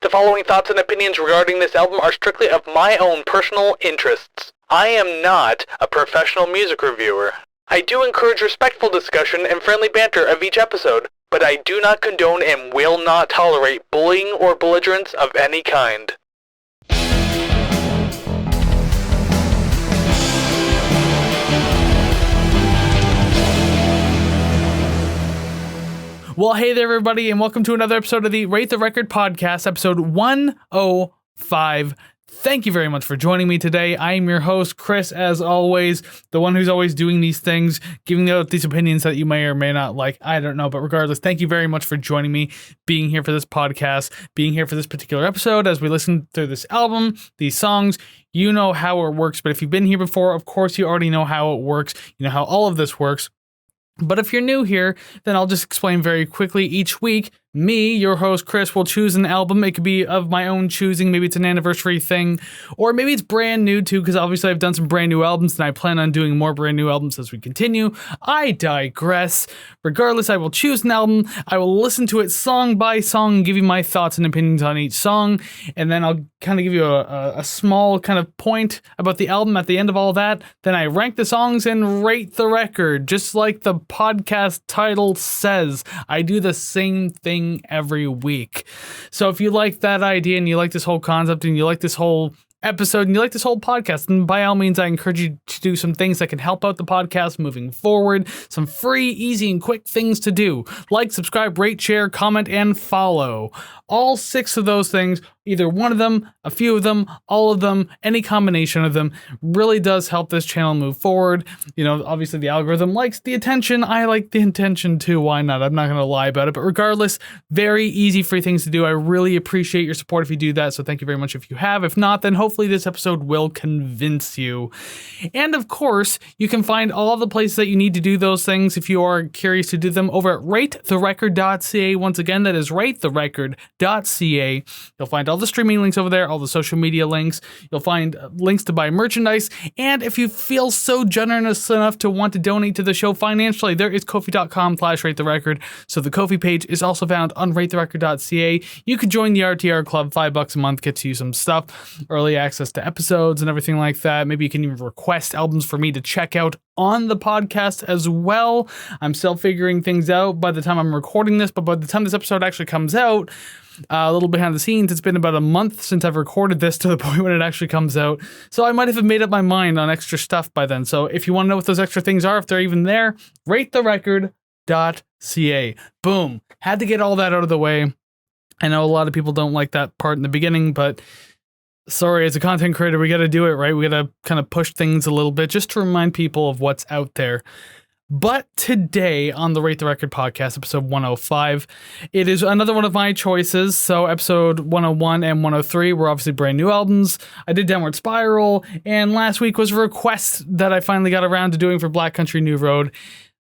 The following thoughts and opinions regarding this album are strictly of my own personal interests. I am not a professional music reviewer. I do encourage respectful discussion and friendly banter of each episode, but I do not condone and will not tolerate bullying or belligerence of any kind. Well, hey there, everybody, and welcome to another episode of the Rate the Record podcast, episode 105. Thank you very much for joining me today. I am your host, Chris, as always, the one who's always doing these things, giving out these opinions that you may or may not like. I don't know, but regardless, thank you very much for joining me, being here for this podcast, being here for this particular episode as we listen through this album, these songs. You know how it works, but if you've been here before, of course, you already know how it works. You know how all of this works. But if you're new here, then I'll just explain very quickly. Each week, me, your host, Chris, will choose an album. It could be of my own choosing. Maybe it's an anniversary thing, or maybe it's brand new too, because obviously I've done some brand new albums and I plan on doing more brand new albums as we continue. I digress. Regardless, I will choose an album. I will listen to it song by song and give you my thoughts and opinions on each song. And then I'll kind of give you a small kind of point about the album at the end of all that. Then I rank the songs and rate the record, just like the podcast title says. I do the same thing every week. So if you like that idea and you like this whole concept and you like this whole episode and you like this whole podcast, then by all means, I encourage you to do some things that can help out the podcast moving forward. Some free, easy, and quick things to do. Like, subscribe, rate, share, comment, and follow. All 6 of those things, either one of them, a few of them, all of them, any combination of them, really does help this channel move forward. You know, obviously the algorithm likes the attention. I like the attention too. Why not? I'm not going to lie about it. But regardless, very easy free things to do. I really appreciate your support if you do that. So thank you very much if you have. If not, then hopefully this episode will convince you. And of course, you can find all the places that you need to do those things if you are curious to do them over at ratetherecord.ca. Once again, that is ratetherecord.ca. You'll find all the streaming links over there, all the social media links. You'll find links to buy merchandise. And if you feel so generous enough to want to donate to the show financially, there is ko-fi.com/ratetherecord. So the Ko-fi page is also found on ratetherecord.ca. You could join the RTR Club. $5 a month gets you some stuff, early access to episodes and everything like that. Maybe you can even request albums for me to check out on the podcast as well. I'm still figuring things out by the time I'm recording this, but by the time this episode actually comes out, a little behind the scenes, it's been about a month since I've recorded this to the point when it actually comes out. So I might have made up my mind on extra stuff by then. So if you want to know what those extra things are, if they're even there, ratetherecord.ca. Boom. Had to get all that out of the way. I know a lot of people don't like that part in the beginning, but sorry, as a content creator, we got to do it, right? We got to kind of push things a little bit just to remind people of what's out there. But today on the Rate the Record podcast, episode 105, it is another one of my choices. So episode 101 and 103 were obviously brand new albums. I did Downward Spiral, and last week was a request that I finally got around to doing for Black Country New Road.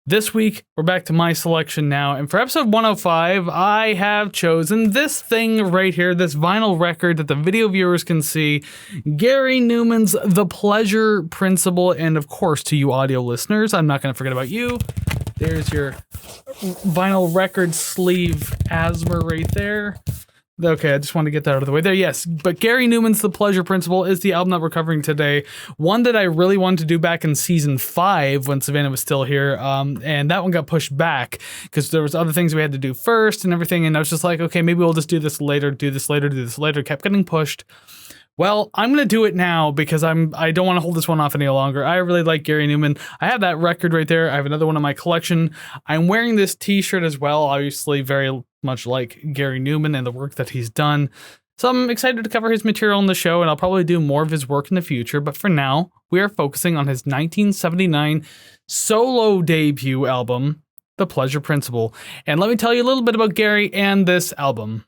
This week, we're back to my selection now, and for episode 105, I have chosen this thing right here, this vinyl record that the video viewers can see, Gary Numan's The Pleasure Principle, and of course, to you audio listeners, I'm not going to forget about you. There's your vinyl record sleeve asthma right there. Okay, I just wanted to get that out of the way there. Yes, but Gary Numan's The Pleasure Principle is the album that we're covering today. One that I really wanted to do back in season 5 when Savannah was still here, and that one got pushed back because there was other things we had to do first and everything, and I was just like, okay, maybe we'll just do this later, kept getting pushed. Well, I'm going to do it now because I don't want to hold this one off any longer. I really like Gary Numan. I have that record right there. I have another one in my collection. I'm wearing this t-shirt as well, obviously very much like Gary Numan and the work that he's done. So I'm excited to cover his material on the show, and I'll probably do more of his work in the future. But for now, we are focusing on his 1979 solo debut album, The Pleasure Principle. And let me tell you a little bit about Gary and this album.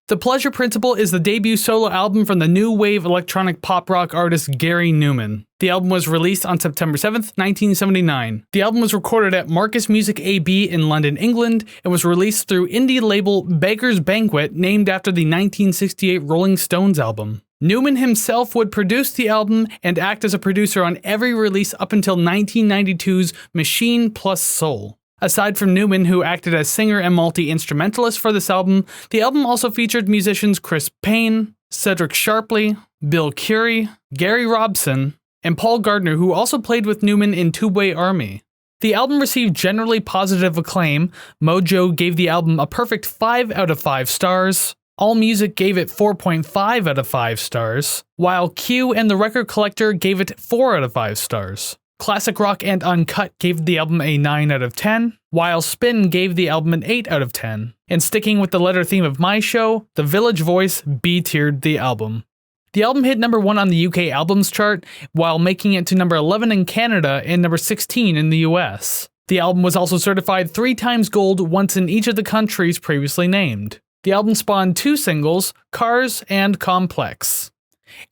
The Pleasure Principle is the debut solo album from the new wave electronic pop rock artist Gary Numan. The album was released on September 7th, 1979. The album was recorded at Marcus Music AB in London, England, and was released through indie label Beggar's Banquet, named after the 1968 Rolling Stones album. Numan himself would produce the album and act as a producer on every release up until 1992's Machine Plus Soul. Aside from Numan, who acted as singer and multi-instrumentalist for this album, the album also featured musicians Chris Payne, Cedric Sharpley, Bill Curry, Gary Robson, and Paul Gardner, who also played with Numan in Two-Way Army. The album received generally positive acclaim. Mojo gave the album a perfect 5 out of 5 stars. AllMusic gave it 4.5 out of 5 stars, while Q and The Record Collector gave it 4 out of 5 stars. Classic Rock and Uncut gave the album a 9 out of 10, while Spin gave the album an 8 out of 10. And sticking with the letter theme of my show, The Village Voice B-tiered the album. The album hit number 1 on the UK Albums Chart, while making it to number 11 in Canada and number 16 in the US. The album was also certified 3 times gold, once in each of the countries previously named. The album spawned 2 singles, Cars and Complex.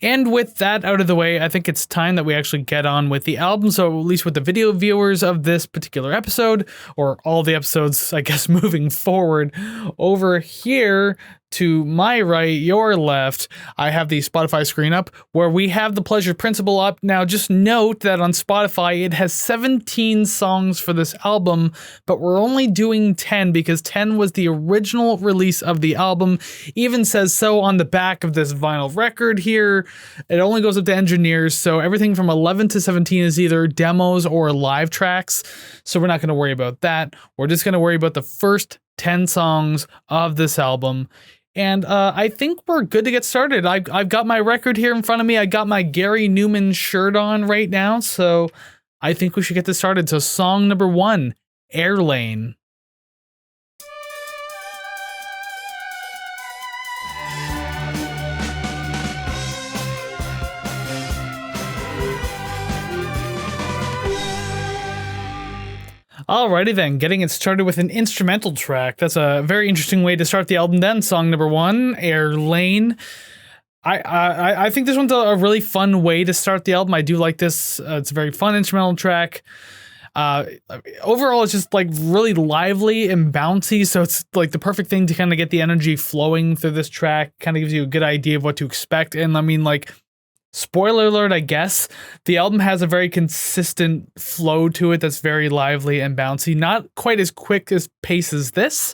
And with that out of the way, I think it's time that we actually get on with the album, so at least with the video viewers of this particular episode, or all the episodes, I guess, moving forward, over here to my right, your left, I have the Spotify screen up where we have the Pleasure Principle up. Now, just note that on Spotify, it has 17 songs for this album, but we're only doing 10 because 10 was the original release of the album. Even says so on the back of this vinyl record here. It only goes up to engineers, so everything from 11 to 17 is either demos or live tracks, so we're not going to worry about that. We're just going to worry about the first 10 songs of this album. And I think we're good to get started. I've got my record here in front of me. I got my Gary Numan shirt on right now, so I think we should get this started. So song number 1, Air Lane. Alrighty then, getting it started with an instrumental track. That's a very interesting way to start the album then. Song number 1, Air Lane. I think this one's a really fun way to start the album. I do like this. It's a very fun instrumental track. Overall, it's just like really lively and bouncy, so it's like the perfect thing to kind of get the energy flowing through this track. Kind of gives you a good idea of what to expect. And I mean, like, spoiler alert, I guess, the album has a very consistent flow to it that's very lively and bouncy. Not quite as quick as pace as this,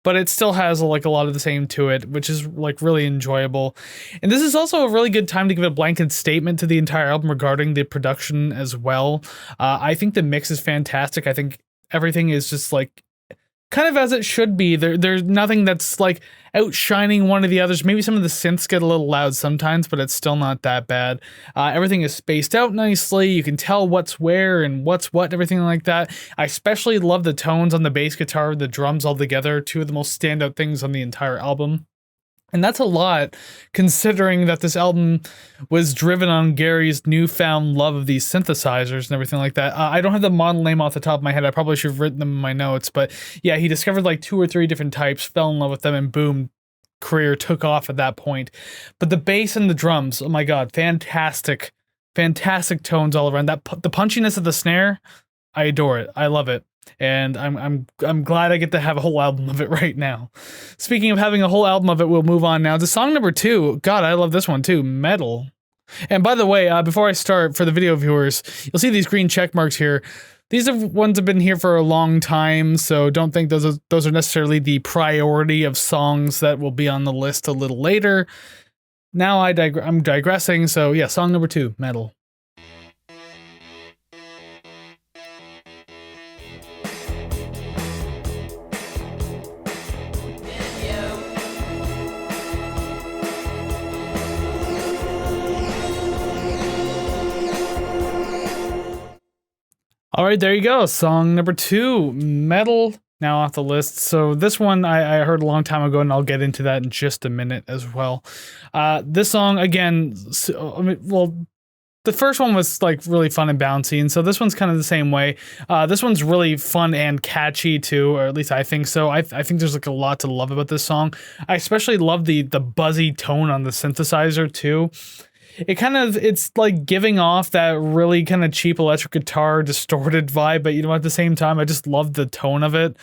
but it still has like a lot of the same to it, which is like really enjoyable. And this is also a really good time to give a blanket statement to the entire album regarding the production as well. I think the mix is fantastic. I think everything is just like kind of as it should be. There's nothing that's like outshining one of the others. Maybe some of the synths get a little loud sometimes, but it's still not that bad. Everything is spaced out nicely. You can tell what's where and what's what, everything like that. I especially love the tones on the bass guitar, the drums all together, 2 of the most standout things on the entire album. And that's a lot, considering that this album was driven on Gary's newfound love of these synthesizers and everything like that. I don't have the model name off the top of my head. I probably should have written them in my notes. But yeah, he discovered like 2 or 3 different types, fell in love with them, and boom, career took off at that point. But the bass and the drums, oh my god, fantastic, fantastic tones all around. The punchiness of the snare, I adore it. I love it. And I'm glad I get to have a whole album of it right now. Speaking of having a whole album of it, we'll move on now to song number 2. God, I love this one too, Metal. And by the way, before I start, for the video viewers, you'll see these green check marks here. These are ones that have been here for a long time, so don't think those are necessarily the priority of songs that will be on the list a little later. Now I'm digressing, so yeah, song number 2, Metal. All right, there you go. Song number 2, Metal, now off the list. So this one I heard a long time ago, and I'll get into that in just a minute as well. This song, again, the first one was like really fun and bouncy, and so this one's kind of the same way. This one's really fun and catchy too, or at least I think so. I think there's like a lot to love about this song. I especially love the buzzy tone on the synthesizer too. It's like giving off that really kind of cheap electric guitar distorted vibe, but at the same time, I just love the tone of it.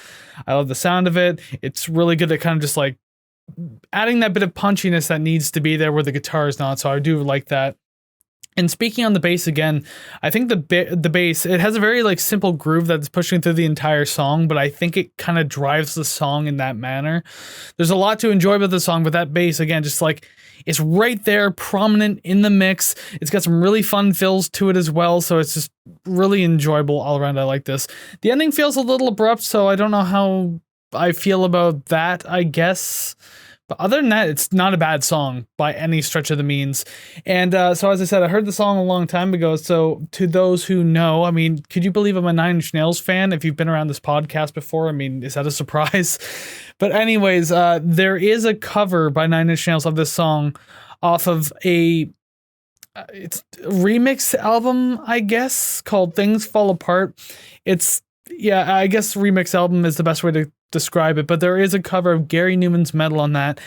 I love the sound of it. It's really good at kind of just like adding that bit of punchiness that needs to be there where the guitar is not, so I do like that. And speaking on the bass again, I think the bass, it has a very like simple groove that's pushing through the entire song, but I think it kind of drives the song in that manner. There's a lot to enjoy about the song, but that bass again, just like it's right there, prominent in the mix. It's got some really fun fills to it as well, so it's just really enjoyable all around. I like this. The ending feels a little abrupt, so I don't know how I feel about that, I guess. But other than that, it's not a bad song by any stretch of the means. And so, as I said, I heard the song a long time ago. So, to those who know, I mean, could you believe I'm a Nine Inch Nails fan? If you've been around this podcast before, I mean, is that a surprise? But anyways, there is a cover by Nine Inch Nails of this song off of it's a remix album, I guess, called Things Fall Apart. Yeah, I guess remix album is the best way to describe it, but there is a cover of Gary Numan's Metal on that,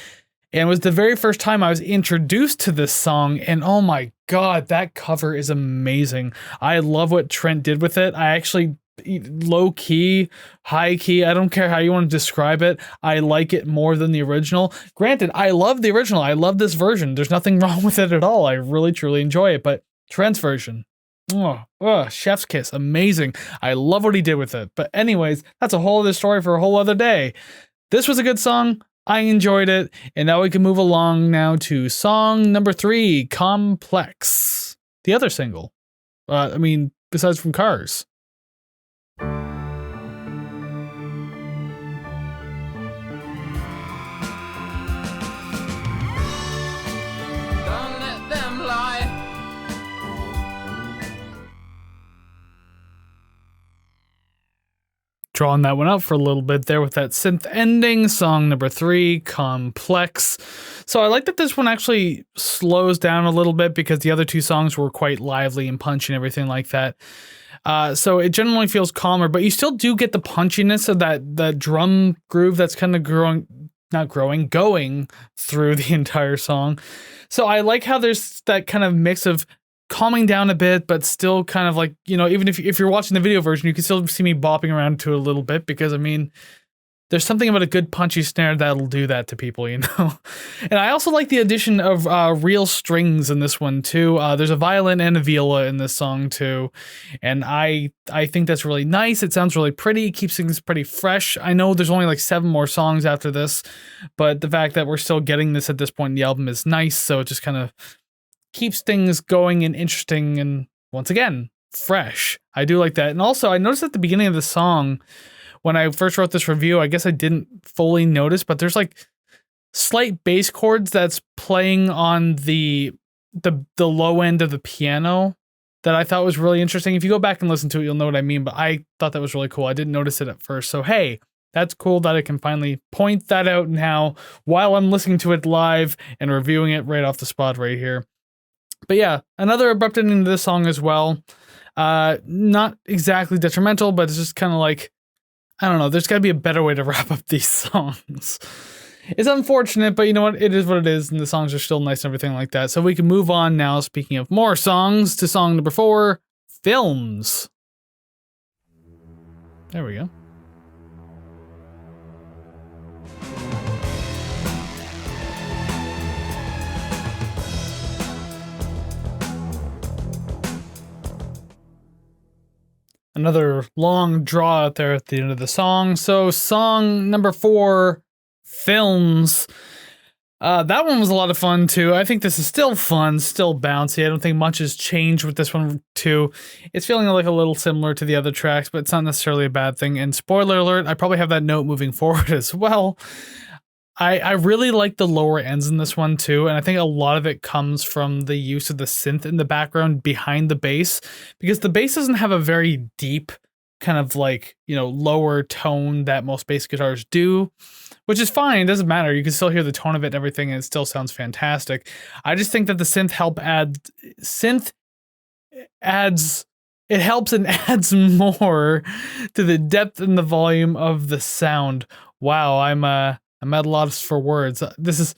and it was the very first time I was introduced to this song, and oh my god, that cover is amazing. I love what Trent did with it. I actually, low key, high key, I don't care how you want to describe it, I like it more than the original. Granted, I love the original, I love this version, there's nothing wrong with it at all, I really truly enjoy it, but Trent's version, chef's kiss, amazing. I love what he did with it. But anyways, that's a whole other story for a whole other day. This was a good song. I enjoyed it. And now we can move along now to song number 3, Complex. The other single. Besides from Cars. Drawing that one out for a little bit there with that synth ending. Song number 3, Complex. So I like that this one actually slows down a little bit because the other two songs were quite lively and punchy and everything like that. So it generally feels calmer, but you still do get the punchiness of that drum groove that's kind of going through the entire song. So I like how there's that kind of mix of calming down a bit, but still kind of like, even if you're watching the video version, you can still see me bopping around to it a little bit because, I mean, there's something about a good punchy snare that'll do that to people, And I also like the addition of real strings in this one, too. There's a violin and a viola in this song, too. And I think that's really nice. It sounds really pretty. It keeps things pretty fresh. I know there's only like 7 more songs after this, but the fact that we're still getting this at this point in the album is nice. So it just kind of keeps things going and interesting and, once again, fresh. I do like that. And also, I noticed at the beginning of the song, when I first wrote this review, I guess I didn't fully notice, but there's like slight bass chords that's playing on the low end of the piano that I thought was really interesting. If you go back and listen to it, you'll know what I mean, but I thought that was really cool. I didn't notice it at first. So, hey, that's cool that I can finally point that out now while I'm listening to it live and reviewing it right off the spot right here. But yeah, another abrupt ending to this song as well. Not exactly detrimental, but it's just kind of like, I don't know, there's got to be a better way to wrap up these songs. It's unfortunate, but you know what? It is what it is, and the songs are still nice and everything like that. So we can move on now, speaking of more songs, to song number 4, Films. There we go. Another long draw out there at the end of the song. So song number 4, Films. That one was a lot of fun too. I think this is still fun, still bouncy. I don't think much has changed with this one too. It's feeling like a little similar to the other tracks, but it's not necessarily a bad thing. And spoiler alert, I probably have that note moving forward as well. I really like the lower ends in this one too, and I think a lot of it comes from the use of the synth in the background behind the bass, because the bass doesn't have a very deep kind of like, lower tone that most bass guitars do, which is fine. It doesn't matter. You can still hear the tone of it and everything, and it still sounds fantastic. I just think that the synth helps and adds more to the depth and the volume of the sound. Wow, I'm at a loss for words. This is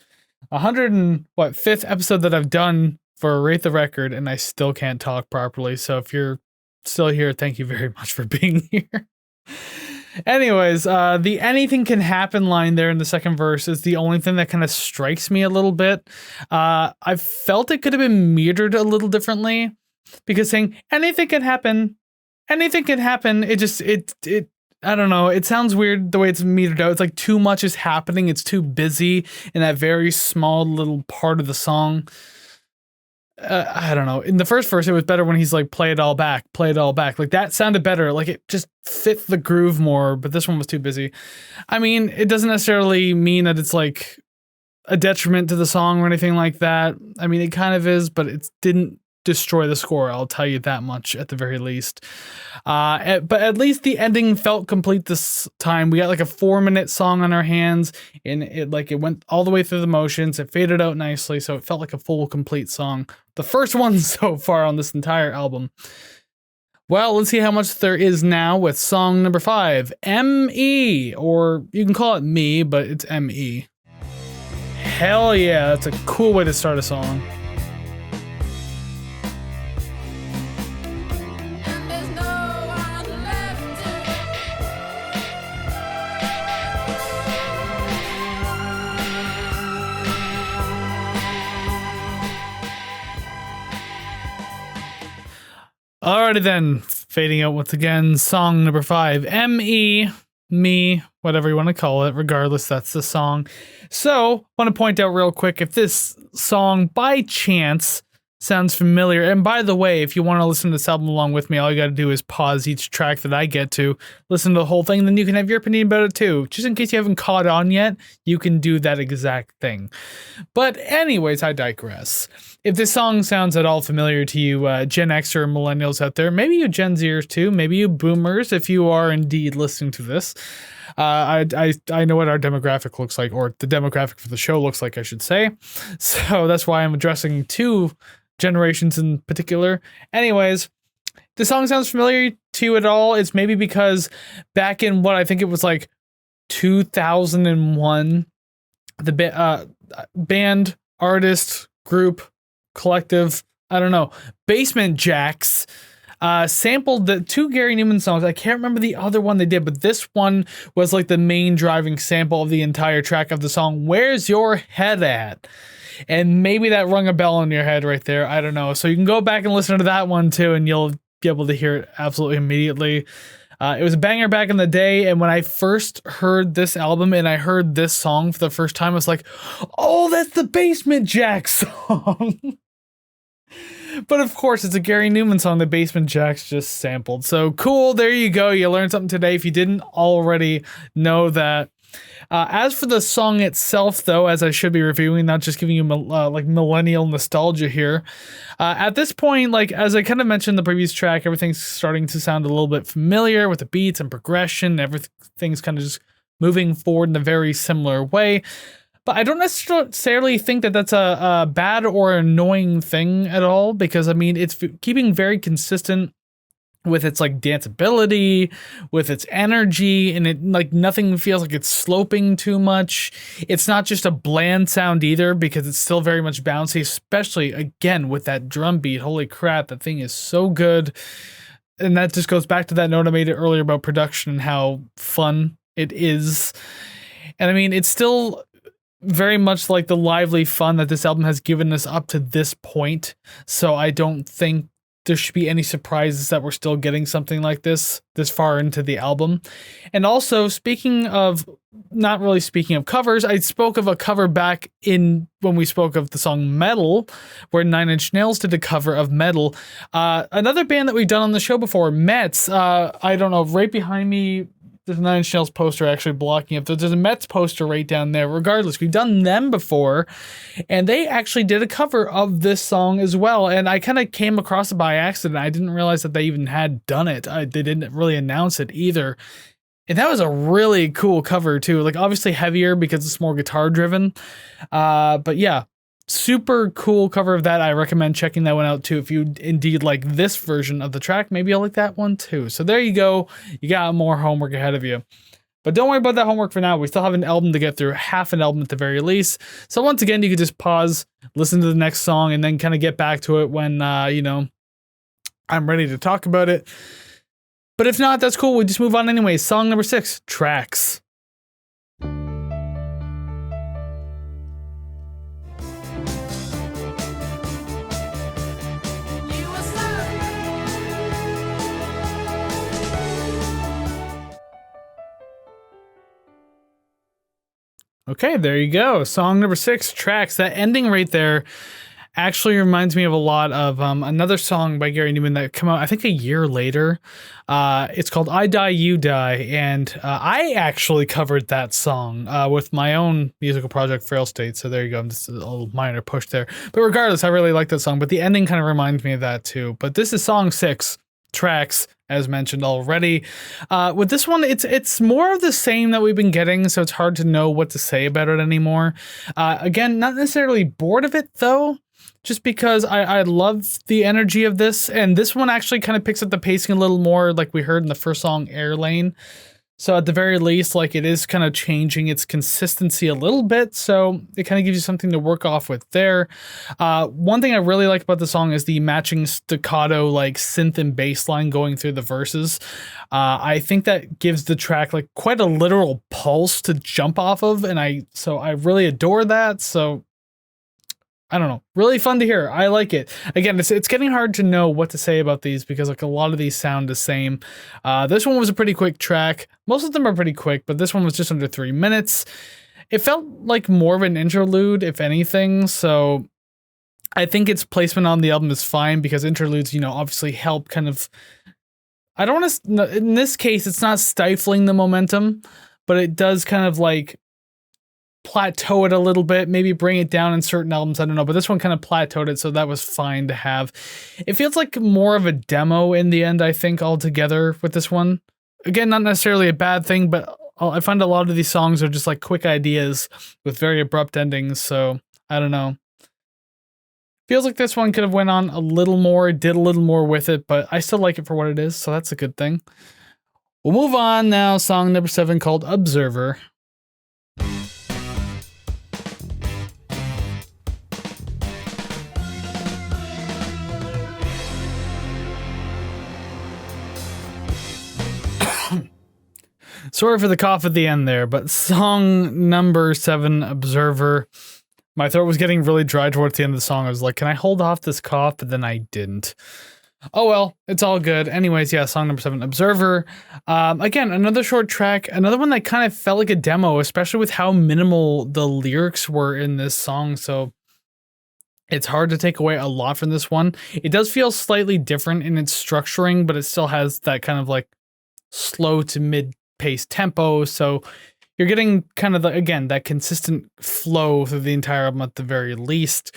105th episode that I've done for Rate the Record, and I still can't talk properly. So if you're still here, thank you very much for being here. Anyways, the anything can happen line there in the second verse is the only thing that kind of strikes me a little bit. I felt it could have been metered a little differently, because saying anything can happen, it I don't know, it sounds weird the way it's metered out. It's like too much is happening, it's too busy in that very small little part of the song. I don't know. In the first verse, it was better when he's like, play it all back. Like that sounded better. Like it just fit the groove more, but this one was too busy. I mean, it doesn't necessarily mean that it's like a detriment to the song or anything like that. I mean, it kind of is, but it didn't destroy the score. I'll tell you that much at the very least. But at least the ending felt complete this time. We got like a 4-minute song on our hands, and it went all the way through the motions. It faded out nicely, so it felt like a full, complete song. The first one so far on this entire album. Well, let's see how much there is now with song number 5, M.E., or you can call it Me, but it's M.E. Hell yeah, that's a cool way to start a song. Alrighty then, fading out once again, song number 5, M.E., Me, whatever you want to call it, regardless, that's the song. So, I want to point out real quick, if this song, by chance, sounds familiar, and by the way, if you want to listen to this album along with me, all you gotta do is pause each track that I get to, listen to the whole thing, then you can have your opinion about it too. Just in case you haven't caught on yet, you can do that exact thing. But anyways, I digress. If this song sounds at all familiar to you, Gen X or millennials out there, maybe you Gen Zers too, maybe you boomers, if you are indeed listening to this, I know what our demographic looks like, or the demographic for the show looks like, I should say. So that's why I'm addressing 2 generations in particular. Anyways, the song sounds familiar to you at all. It's maybe because back in what I think it was like 2001, the band, artist, group, collective, I don't know, Basement Jaxx sampled the 2 Gary Numan songs. I can't remember the other one they did, but this one was like the main driving sample of the entire track of the song, Where's Your Head At? And maybe that rung a bell in your head right there. I don't know. So you can go back and listen to that one too, and you'll be able to hear it absolutely immediately. It was a banger back in the day, and when I first heard this album and I heard this song for the first time, I was like, oh, that's the Basement Jaxx song. But of course, it's a Gary Numan song that Basement Jaxx just sampled. So cool, there you go. You learned something today if you didn't already know that. As for the song itself, though, as I should be reviewing, not just giving you like millennial nostalgia here, at this point, like as I kind of mentioned in the previous track, everything's starting to sound a little bit familiar with the beats and progression. Everything's kind of just moving forward in a very similar way. But I don't necessarily think that that's a bad or annoying thing at all, because I mean, it's keeping very consistent with its like danceability, with its energy, and it like nothing feels like it's sloping too much. It's not just a bland sound either, because it's still very much bouncy, especially again with that drum beat. Holy crap, that thing is so good. And that just goes back to that note I made earlier about production and how fun it is. And I mean, it's still very much like the lively fun that this album has given us up to this point. So I don't think there should be any surprises that we're still getting something like this far into the album. And also, not really speaking of covers, I spoke of a cover back in when we spoke of the song Metal, where 9 Inch Nails did a cover of Metal. Another band that we've done on the show before, Mets, I don't know, right behind me, there's a 9 Inch Nails poster actually blocking it. There's a Mets poster right down there. Regardless, we've done them before, and they actually did a cover of this song as well. And I kind of came across it by accident. I didn't realize that they even had done it. They didn't really announce it either. And that was a really cool cover too. Like obviously heavier because it's more guitar driven. But yeah, super cool cover of that. I recommend checking that one out too. If you indeed like this version of the track, maybe you'll like that one too. So there you go. You got more homework ahead of you. But don't worry about that homework for now. We still have an album to get through, half an album at the very least. So once again, you could just pause, listen to the next song, and then kind of get back to it when, I'm ready to talk about it. But if not, that's cool. We just move on anyway. Song number 6, Tracks. Okay, there you go. Song number 6, Tracks. That ending right there actually reminds me of a lot of another song by Gary Numan that came out, I think, a year later. It's called I Die, You Die. And I actually covered that song with my own musical project, Frail State. So there you go. Just a little minor push there. But regardless, I really like that song. But the ending kind of reminds me of that too. But this is song 6, Tracks, as mentioned already. With this one, it's more of the same that we've been getting, so it's hard to know what to say about it anymore. Again, not necessarily bored of it, though, just because I love the energy of this, and this one actually kind of picks up the pacing a little more, like we heard in the first song, Air Lane. So at the very least, like, it is kind of changing its consistency a little bit, so it kind of gives you something to work off with there. One thing I really like about the song is the matching staccato, like, synth and bass line going through the verses. I think that gives the track, like, quite a literal pulse to jump off of, and I really adore that, so I don't know. Really fun to hear. I like it. Again, it's getting hard to know what to say about these because, like, a lot of these sound the same. This one was a pretty quick track. Most of them are pretty quick, but this one was just under 3 minutes. It felt like more of an interlude, if anything. So I think its placement on the album is fine because interludes, obviously help kind of. I don't want to. In this case, it's not stifling the momentum, but it does kind of like plateau it a little bit, maybe bring it down in certain albums, I don't know, but this one kind of plateaued it, so that was fine to have. It feels like more of a demo in the end, I think, altogether with this one. Again, not necessarily a bad thing, but I find a lot of these songs are just like quick ideas with very abrupt endings, so I don't know. Feels like this one could have went on a little more, did a little more with it, but I still like it for what it is, so that's a good thing. We'll move on now, song number 7 called Observer. Sorry for the cough at the end there, but song number 7, Observer. My throat was getting really dry towards the end of the song. I was like, can I hold off this cough? But then I didn't. Oh well, it's all good. Anyways, yeah, song number 7, Observer. Again, another short track, another one that kind of felt like a demo, especially with how minimal the lyrics were in this song. So it's hard to take away a lot from this one. It does feel slightly different in its structuring, but it still has that kind of like slow to mid-paced tempo. So you're getting kind of, again, that consistent flow through the entire album at the very least.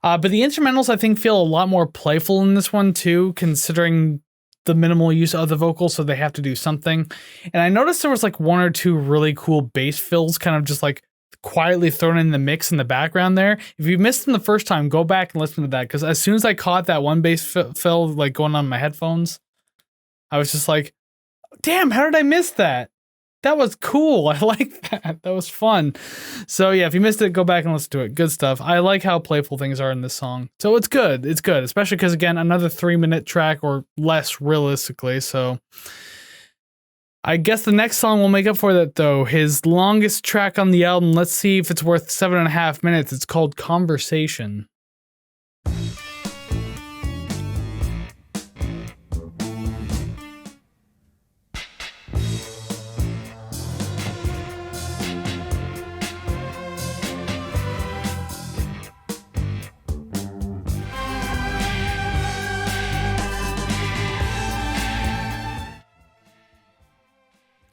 But the instrumentals, I think, feel a lot more playful in this one, too, considering the minimal use of the vocals, so they have to do something. And I noticed there was like 1 or 2 really cool bass fills kind of just like quietly thrown in the mix in the background there. If you missed them the first time, go back and listen to that, because as soon as I caught that one bass fill like going on my headphones, I was just like, damn, how did I miss that? That was cool. I like that. That was fun. So yeah, if you missed it, go back and listen to it. Good stuff. I like how playful things are in this song. So it's good. It's good, especially because, again, another 3-minute track or less realistically. So I guess the next song will make up for that, though. His longest track on the album. Let's see if it's worth 7.5 minutes. It's called Conversation.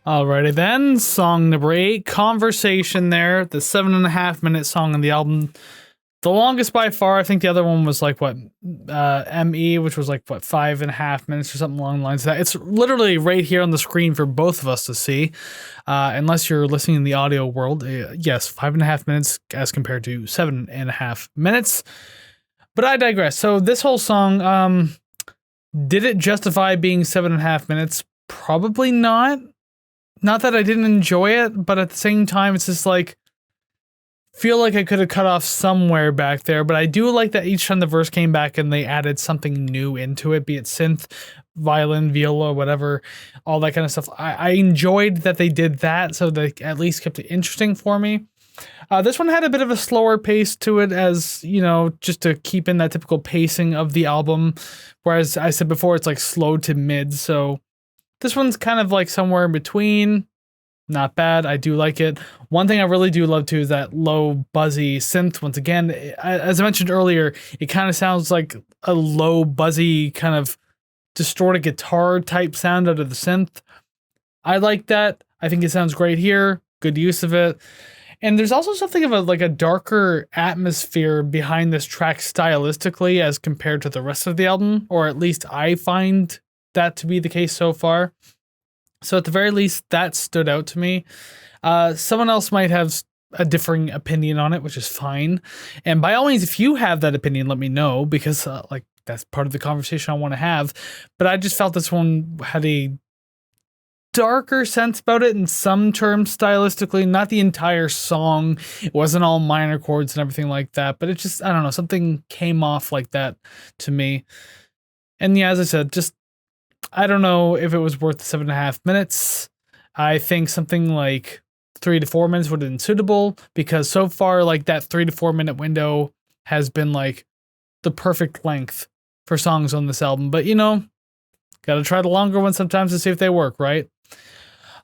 Alrighty then, song number 8, Conversation there, the 7.5 minute song on the album. The longest by far. I think the other one was like, ME, which was like, 5.5 minutes or something along the lines of that. It's literally right here on the screen for both of us to see, unless you're listening in the audio world. Yes, 5.5 minutes as compared to 7.5 minutes. But I digress. So this whole song, did it justify being 7.5 minutes? Probably not. Not that I didn't enjoy it, but at the same time, it's just like feel like I could have cut off somewhere back there, but I do like that each time the verse came back and they added something new into it, be it synth, violin, viola, whatever, all that kind of stuff. I enjoyed that they did that, so they at least kept it interesting for me. This one had a bit of a slower pace to it, as, you know, just to keep in that typical pacing of the album. Whereas I said before, it's like slow to mid. So this one's kind of like somewhere in between. Not bad. I do like it. One thing I really do love too is that low buzzy synth. Once again, as I mentioned earlier, it kind of sounds like a low buzzy kind of distorted guitar type sound out of the synth. I like that. I think it sounds great here. Good use of it. And there's also something of a darker atmosphere behind this track stylistically as compared to the rest of the album, or at least I find that to be the case so far. So at the very least, that stood out to me. Someone else might have a differing opinion on it, which is fine. And by all means, if you have that opinion, let me know, because that's part of the conversation I want to have. But I just felt this one had a darker sense about it in some terms stylistically, not the entire song. It wasn't all minor chords and everything like that, but it just, I don't know, something came off like that to me. And yeah, as I said, just, I don't know if it was worth the 7.5 minutes. I think something like 3 to 4 minutes would have been suitable, because so far, like, that 3 to 4 minute window has been like the perfect length for songs on this album. But you know, gotta try the longer ones sometimes to see if they work, right?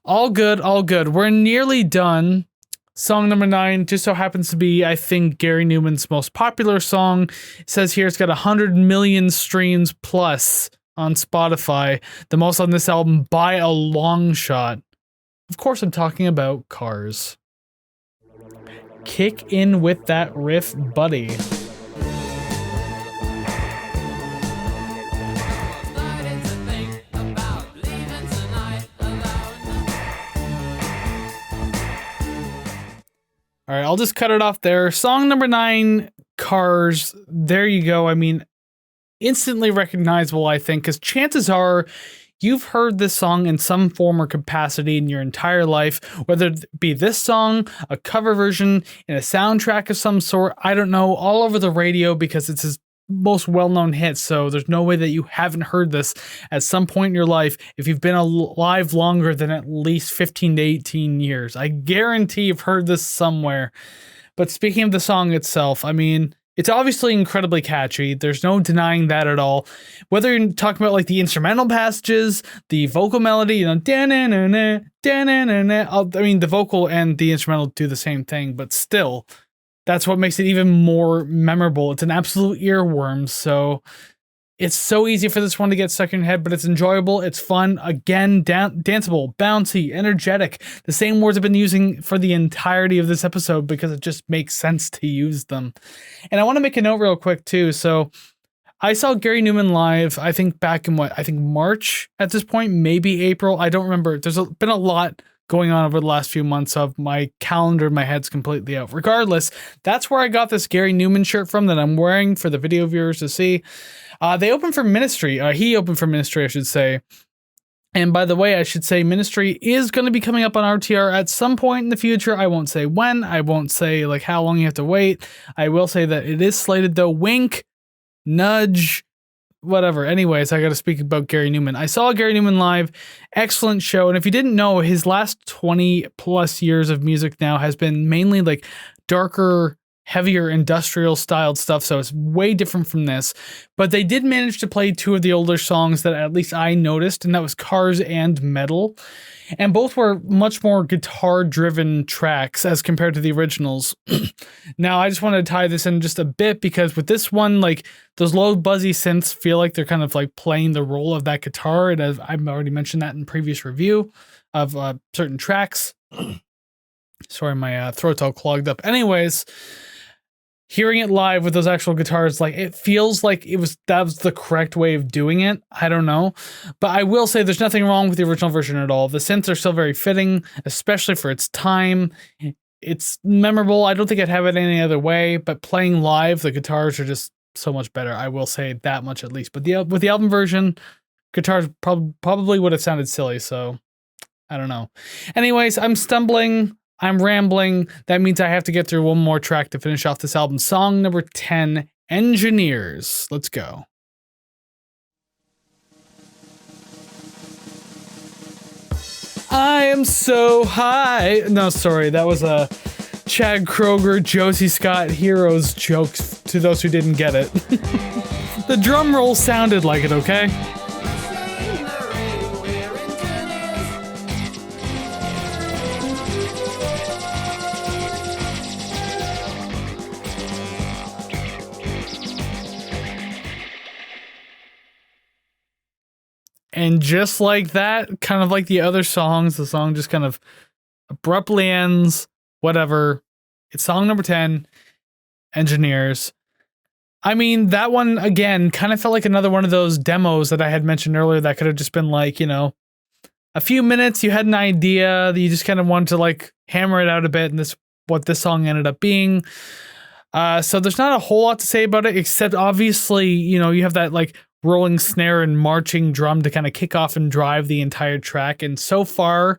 All good, all good. We're nearly done. Song number 9 just so happens to be, I think, Gary Numan's most popular song. It says here it's got 100 million streams plus on Spotify, the most on this album by a long shot. Of course, I'm talking about Cars. Kick in with that riff, buddy. All right, I'll just cut it off there. Song number 9, Cars. There you go. I mean, instantly recognizable, I think, because chances are you've heard this song in some form or capacity in your entire life, whether it be this song, a cover version, in a soundtrack of some sort, I don't know, all over the radio, because it's his most well-known hit, so there's no way that you haven't heard this at some point in your life if you've been alive longer than at least 15 to 18 years. I guarantee you've heard this somewhere. But speaking of the song itself, I mean, it's obviously incredibly catchy. There's no denying that at all. Whether you're talking about like the instrumental passages, the vocal melody, you know, da-na-na-na, da-na-na-na. I mean, the vocal and the instrumental do the same thing, but still, that's what makes it even more memorable. It's an absolute earworm, so it's so easy for this one to get stuck in your head, but it's enjoyable, it's fun, again, danceable, bouncy, energetic. The same words I've been using for the entirety of this episode because it just makes sense to use them. And I want to make a note real quick, too. So I saw Gary Numan live, I think back in March at this point, maybe April. I don't remember. There's been a lot going on over the last few months of my calendar. My head's completely out. Regardless, that's where I got this Gary Numan shirt from that I'm wearing for the video viewers to see. They opened for Ministry. He opened for Ministry, I should say. And by the way, I should say Ministry is going to be coming up on RTR at some point in the future. I won't say when. I won't say like how long you have to wait. I will say that it is slated though. Wink, nudge, whatever. Anyways, I got to speak about Gary Numan. I saw Gary Numan live. Excellent show. And if you didn't know, his last 20 plus years of music now has been mainly like darker, heavier industrial styled stuff. So it's way different from this. But they did manage to play 2 of the older songs that at least I noticed, and that was Cars and Metal. And both were much more guitar-driven tracks as compared to the originals. Now, I just want to tie this in just a bit, because with this one, like, those low buzzy synths feel like they're kind of like playing the role of that guitar. And I've already mentioned that in previous review of certain tracks. Sorry, my throat's all clogged up. Anyways, hearing it live with those actual guitars, like, it feels like that was the correct way of doing it. I don't know. But I will say there's nothing wrong with the original version at all. The synths are still very fitting, especially for its time. It's memorable. I don't think I'd have it any other way, but playing live, the guitars are just so much better. I will say that much at least. But with the album version, guitars probably would have sounded silly, so I don't know. Anyways, I'm stumbling. I'm rambling. That means I have to get through one more track to finish off this album. Song number 10, Engineers. Let's go. I am so high. No, sorry. That was a Chad Kroeger, Josie Scott Heroes jokes to those who didn't get it. The drum roll sounded like it, okay? And just like that, kind of like the other songs, the song just kind of abruptly ends. Whatever. It's song number 10, Engineers. I mean, that one, again, kind of felt like another one of those demos that I had mentioned earlier that could have just been like, a few minutes, you had an idea that you just kind of wanted to like hammer it out a bit, and this what this song ended up being. So there's not a whole lot to say about it, except obviously, you have that like rolling snare and marching drum to kind of kick off and drive the entire track. And so far,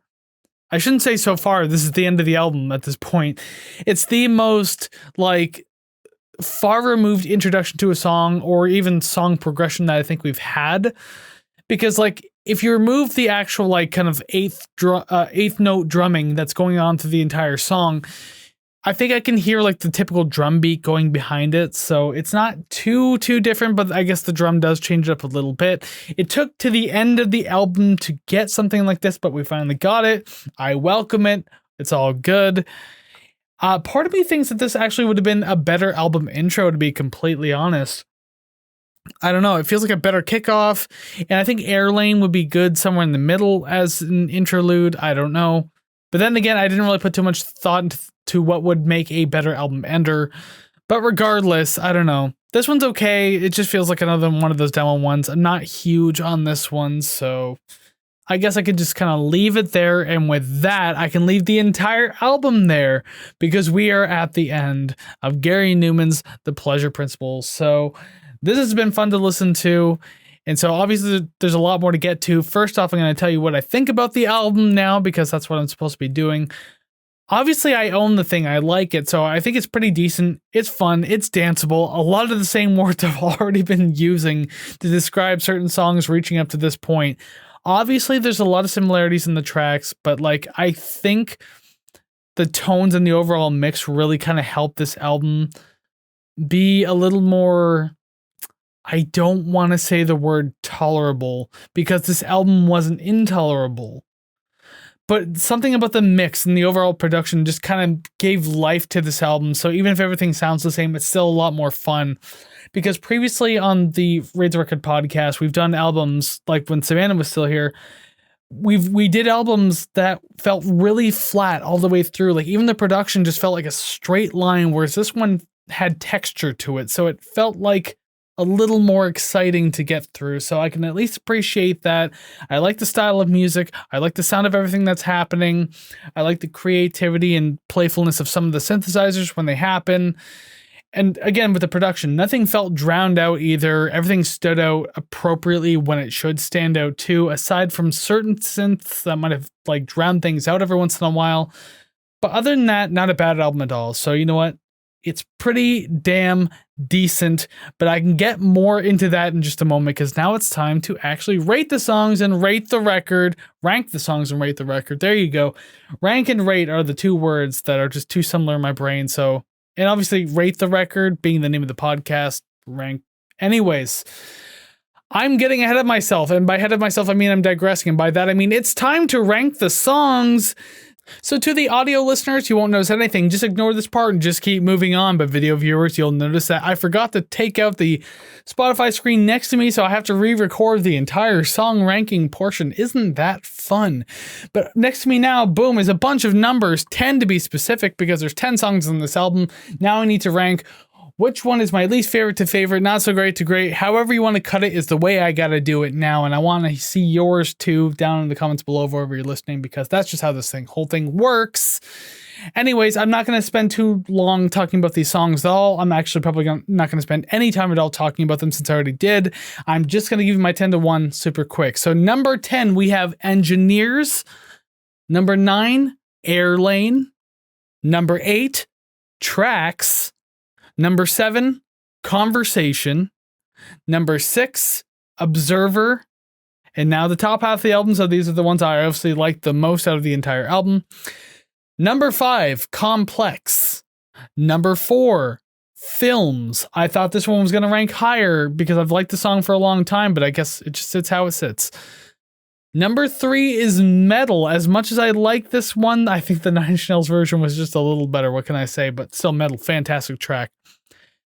I shouldn't say so far, this is the end of the album at this point. It's the most like far removed introduction to a song or even song progression that I think we've had. Because like if you remove the actual like kind of eighth note drumming that's going on through the entire song, I think I can hear like the typical drum beat going behind it. So it's not too different, but I guess the drum does change it up a little bit. It took to the end of the album to get something like this, but we finally got it. I welcome it. It's all good. Part of me thinks that this actually would have been a better album intro, to be completely honest. I don't know. It feels like a better kickoff, and I think Air Lane would be good somewhere in the middle as an interlude. I don't know. But then again, I didn't really put too much thought into what would make a better album ender. But regardless, I don't know. This one's okay. It just feels like another one of those demo ones. I'm not huge on this one, so I guess I could just kind of leave it there. And with that, I can leave the entire album there because we are at the end of Gary Numan's The Pleasure Principle. So this has been fun to listen to. And so obviously there's a lot more to get to. First off, I'm going to tell you what I think about the album now, because that's what I'm supposed to be doing. Obviously, I own the thing. I like it. So I think it's pretty decent. It's fun. It's danceable. A lot of the same words I've already been using to describe certain songs reaching up to this point. Obviously, there's a lot of similarities in the tracks, but like I think the tones and the overall mix really kind of help this album be a little more... I don't want to say the word tolerable, because this album wasn't intolerable. But something about the mix and the overall production just kind of gave life to this album. So even if everything sounds the same, it's still a lot more fun. Because previously on the Rate the Record podcast, we've done albums, like when Savannah was still here, we did albums that felt really flat all the way through. Like even the production just felt like a straight line, whereas this one had texture to it. So it felt like a little more exciting to get through. So I can at least appreciate that. I like the style of music. I like the sound of everything that's happening. I like the creativity and playfulness of some of the synthesizers when they happen. And again, with the production, nothing felt drowned out either. Everything stood out appropriately when it should stand out too, aside from certain synths that might have like drowned things out every once in a while. But other than that, not a bad album at all. So you know what? It's pretty damn decent, but I can get more into that in just a moment, because now it's time to actually rate the songs and rate the record. Rank the songs and rate the record. There you go. Rank and rate are the two words that are just too similar in my brain. So, and obviously rate the record being the name of the podcast, rank. Anyways, I'm getting ahead of myself, and by ahead of myself, I mean I'm digressing, and by that I mean it's time to rank the songs. So to the audio listeners, you won't notice anything. Just ignore this part and just keep moving on. But video viewers, you'll notice that I forgot to take out the Spotify screen next to me, so I have to re-record the entire song ranking portion. Isn't that fun? But next to me now, boom, is a bunch of numbers, 10 to be specific, because there's 10 songs on this album. Now I need to rank which one is my least favorite to favorite, not so great to great. However you want to cut it is the way I got to do it now. And I want to see yours too down in the comments below wherever you're listening, because that's just how this whole thing works. Anyways, I'm not going to spend too long talking about these songs at all. I'm actually probably not going to spend any time at all talking about them, since I already did. I'm just going to give you my 10 to 1 super quick. So number 10, we have Engineers. Number 9, Air Lane. Number 8, Tracks. Number 7, Conversation. Number 6, Observer. And now the top half of the album, so these are the ones I obviously like the most out of the entire album. Number 5, Complex. Number 4, Films. I thought this one was going to rank higher because I've liked the song for a long time, but I guess it just sits how it sits. Number 3 is Metal. As much as I like this one, I think the Nine Inch Nails version was just a little better. What can I say? But still, Metal, fantastic track.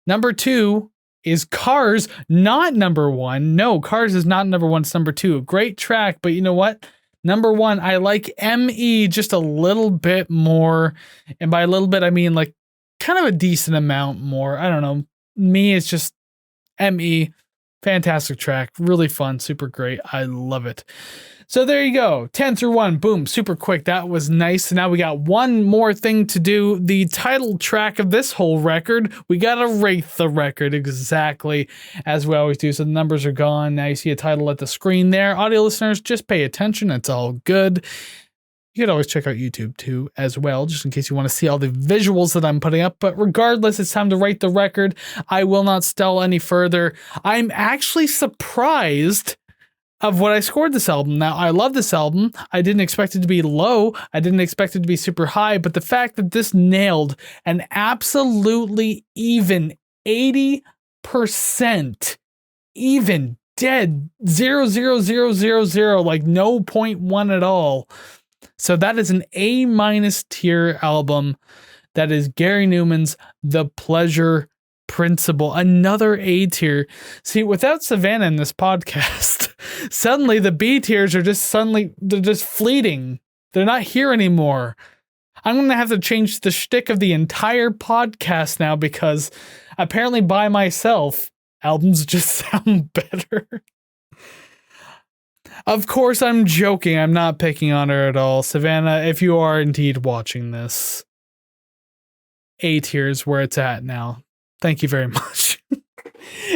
Number 2 is Cars, not number 1. No, Cars is not number 1, it's number 2. Great track, but you know what? Number 1, I like ME just a little bit more. And by a little bit, I mean like kind of a decent amount more. I don't know. Me, it's just ME. Fantastic track. Really fun. Super great. I love it. So there you go. 10 through 1. Boom. Super quick. That was nice. So now we got one more thing to do. The title track of this whole record. We got to rate the record exactly as we always do. So the numbers are gone. Now you see a title at the screen there. Audio listeners, just pay attention. It's all good. You could always check out YouTube too as well, just in case you want to see all the visuals that I'm putting up. But regardless, it's time to rate the record. I will not stall any further. I'm actually surprised of what I scored this album. Now, I love this album. I didn't expect it to be low. I didn't expect it to be super high. But the fact that this nailed an absolutely even 80%, even dead, 0.0000, like no 0.1 at all. So that is an A- tier album. That is Gary Numan's The Pleasure Principle. Another A tier. See, without Savannah in this podcast, suddenly the B tiers are they're just fleeting. They're not here anymore. I'm going to have to change the shtick of the entire podcast now because apparently by myself, albums just sound better. Of course, I'm joking. I'm not picking on her at all. Savannah, if you are indeed watching this, A tier is where it's at now. Thank you very much.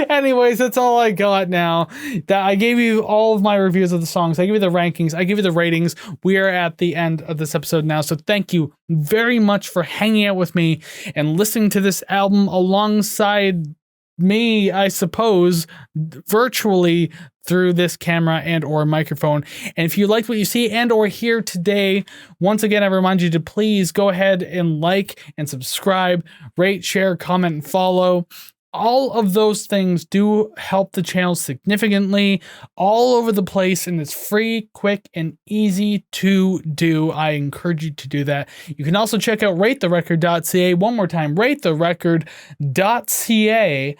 Anyways, that's all I got now. That I gave you all of my reviews of the songs. I gave you the rankings. I gave you the ratings. We are at the end of this episode now. So thank you very much for hanging out with me and listening to this album alongside me, I suppose, virtually through this camera and or microphone. And if you liked what you see and or hear today, once again, I remind you to please go ahead and like and subscribe, rate, share, comment, and follow. All of those things do help the channel significantly, all over the place, and it's free, quick, and easy to do. I encourage you to do that. You can also check out ratetherecord.ca. One more time, ratetherecord.ca.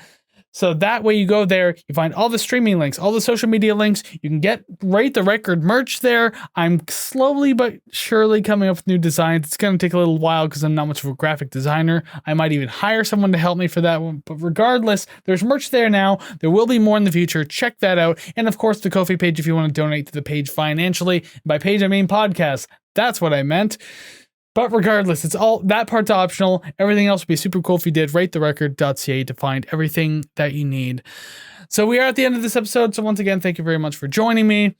So that way you go there, you find all the streaming links, all the social media links. You can get Rate the Record merch there. I'm slowly but surely coming up with new designs. It's going to take a little while because I'm not much of a graphic designer. I might even hire someone to help me for that one. But regardless, there's merch there now. There will be more in the future. Check that out. And of course, the Ko-fi page if you want to donate to the page financially. By page, I mean podcast. That's what I meant. But regardless, it's all that part's optional. Everything else would be super cool if you did ratetherecord.ca to find everything that you need. So we are at the end of this episode. So once again, thank you very much for joining me.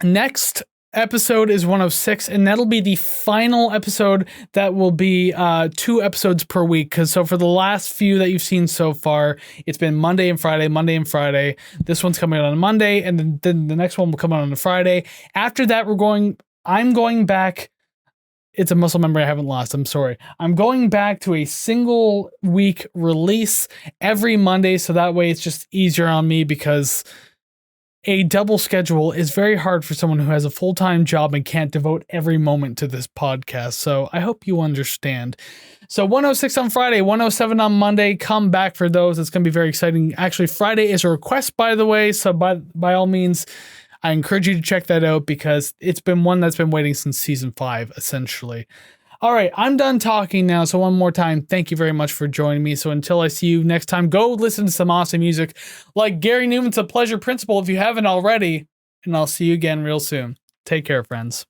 Next episode is 106, and that'll be the final episode that will be 2 episodes per week. Because so for the last few that you've seen so far, it's been Monday and Friday. This one's coming out on Monday, and then the next one will come out on a Friday. After that, I'm going back. It's a muscle memory I haven't lost. I'm sorry. I'm going back to a single week release every Monday. So that way it's just easier on me because a double schedule is very hard for someone who has a full-time job and can't devote every moment to this podcast. So I hope you understand. So 106 on Friday, 107 on Monday. Come back for those. It's going to be very exciting. Actually, Friday is a request, by the way. So by all means, I encourage you to check that out because it's been one that's been waiting since season 5, essentially. All right, I'm done talking now. So one more time, thank you very much for joining me. So until I see you next time, go listen to some awesome music like Gary Numan's The Pleasure Principle if you haven't already. And I'll see you again real soon. Take care, friends.